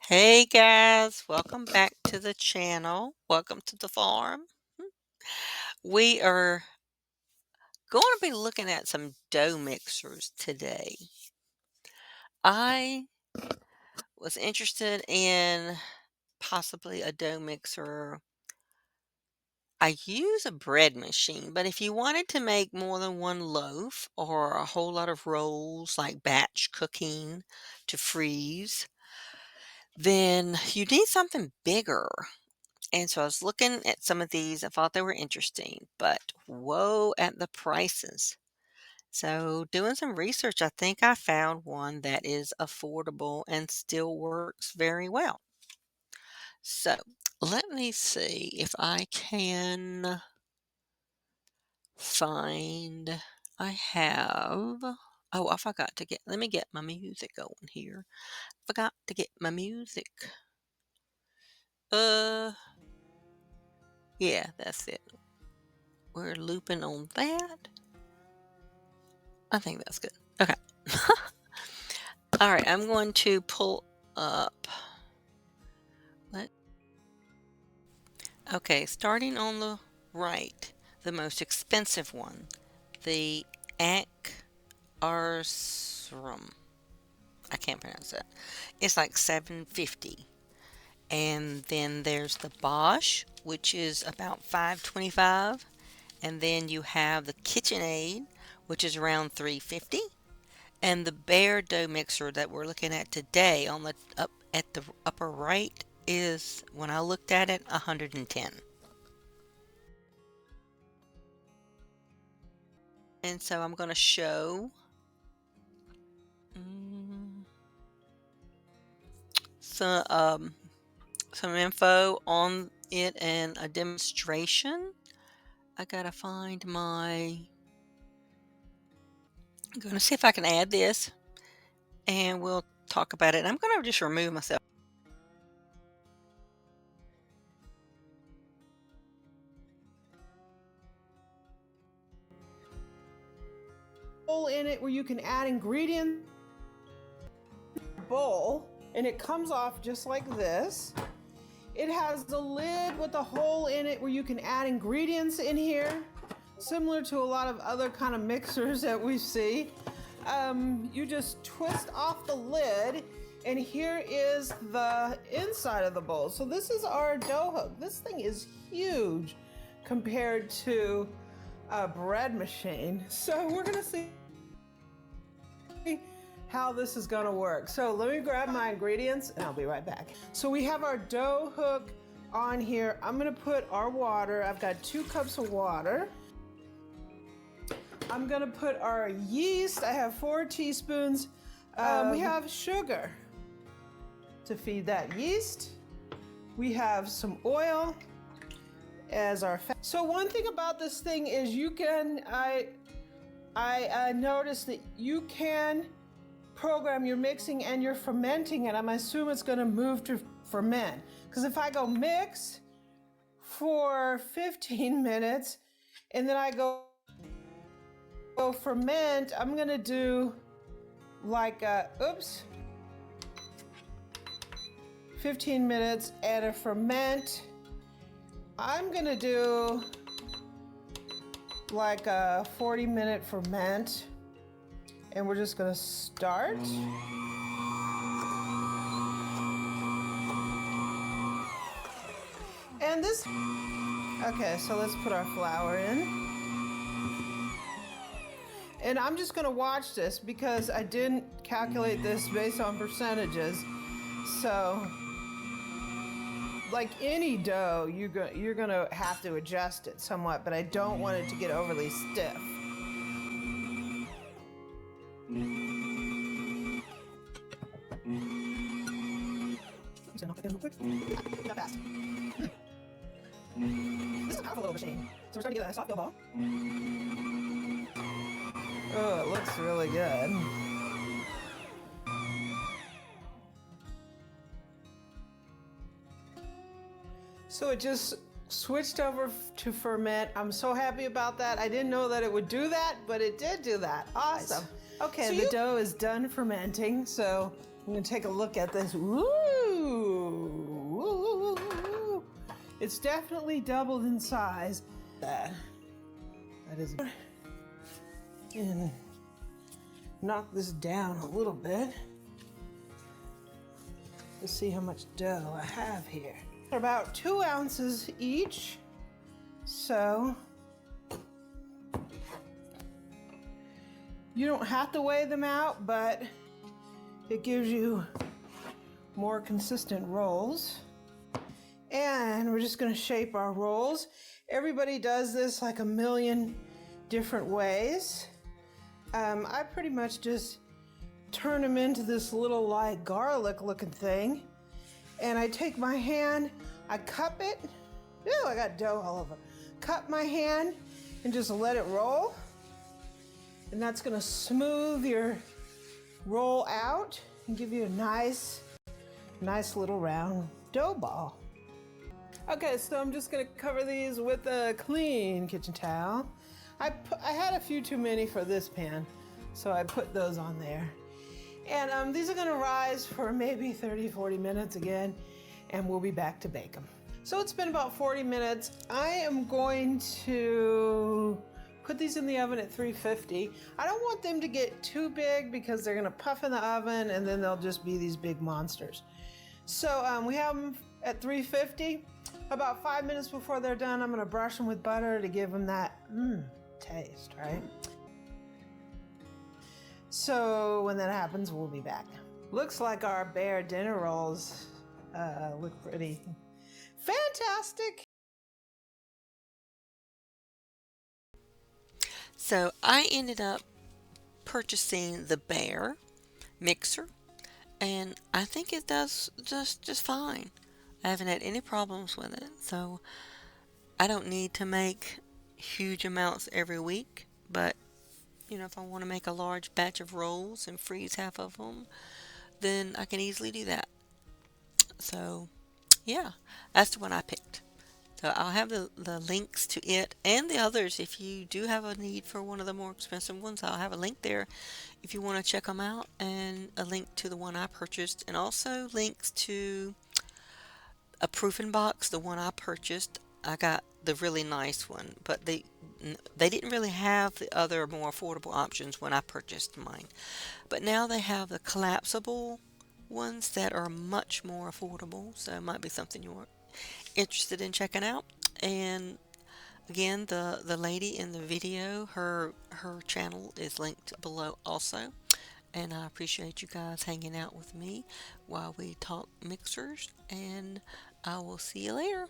Hey guys, welcome back to the channel. Welcome to the farm. We are going to be looking at some dough mixers today. I was interested in possibly a dough mixer. I use a bread machine, but if you wanted to make more than one loaf or a whole lot of rolls like batch cooking to freeze, then you need something bigger. And so I was looking at some of these. I thought they were interesting, but whoa at the prices. So, doing some research, I think I found one that is affordable and still works very well. So, let me see if I can find. I have. Oh, I forgot to get. Let me get my music going here. Forgot to get my music. Uh, yeah, that's it. We're looping on that. I think that's good. Okay. All right, I'm going to pull up. Let Okay, starting on the right, the most expensive one, the Arsrum. I can't pronounce that. It's like 750. And then there's the Bosch, which is about 525. And then you have the KitchenAid, which is around 350. And the Bear dough mixer that we're looking at today on the up at the upper right is, when I looked at it, 110. And so I'm going to show mm, some some info on it and a demonstration. I gotta find my. I'm going to see if I can add this, and we'll talk about it. I'm going to just remove myself. Bowl in it where you can add ingredients bowl, and it comes off just like this. It has the lid with the hole in it where you can add ingredients in here, similar to a lot of other kind of mixers that we see. You just twist off the lid, and here is the inside of the bowl. So this is our dough hook. This thing is huge compared to a bread machine. So we're gonna see how this is gonna work. So let me grab my ingredients and I'll be right back. So we have our dough hook on here. I'm gonna put our water. I've got 2 cups of water. I'm gonna put our yeast. I have 4 teaspoons. We have sugar to feed that yeast. We have some oil as our fat. So one thing about this thing is you can, I noticed that you can program your mixing and your fermenting, and I'm assuming it's going to move to ferment. Because if I go mix for 15 minutes and then I go ferment, I'm going to do like 15 minutes and a ferment. I'm going to do like a 40-minute ferment, and we're just going to start. And this, okay, so let's put our flour in. And I'm just going to watch this because I didn't calculate this based on percentages. So, like any dough, you're going to have to adjust it somewhat, but I don't want it to get overly stiff. Not fast. This is a powerful little machine. So we're starting to get a soft dough ball. Oh, it looks really good. So it just switched over to ferment. I'm so happy about that. I didn't know that it would do that, but it did do that. Awesome. Okay, so the dough is done fermenting, so I'm gonna take a look at this. Woo! Ooh. It's definitely doubled in size. That is. And knock this down a little bit. Let's see how much dough I have here. About 2 ounces each. So you don't have to weigh them out, but it gives you more consistent rolls. And we're just going to shape our rolls. Everybody does this like a million different ways. I pretty much just turn them into this little like garlic looking thing. And I take my hand, I cup it. Ew, I got dough all over. Cup my hand and just let it roll. And that's gonna smooth your roll out and give you a nice little round dough ball. Okay, so I'm just gonna cover these with a clean kitchen towel. I had a few too many for this pan, so I put those on there. And these are gonna rise for maybe 30-40 minutes again, and we'll be back to bake them. So it's been about 40 minutes. I am going to put these in the oven at 350. I don't want them to get too big because they're gonna puff in the oven and then they'll just be these big monsters. So we have them at 350. About 5 minutes before they're done, I'm gonna brush them with butter to give them that taste, right? So when that happens, we'll be back. Looks like our bear dinner rolls look pretty fantastic. So I ended up purchasing the Bear mixer, and I think it does just fine. I haven't had any problems with it, so I don't need to make huge amounts every week, but you know, if I want to make a large batch of rolls and freeze half of them, then I can easily do that. So, yeah, that's the one I picked. So I'll have the links to it and the others. If you do have a need for one of the more expensive ones, I'll have a link there if you want to check them out, and a link to the one I purchased, and also links to a proofing box, the one I purchased. I got the really nice one, but they didn't really have the other more affordable options when I purchased mine. But now they have the collapsible ones that are much more affordable, so it might be something you're interested in checking out. And again, the lady in the video, her channel is linked below also. And I appreciate you guys hanging out with me while we talk mixers, and I will see you later.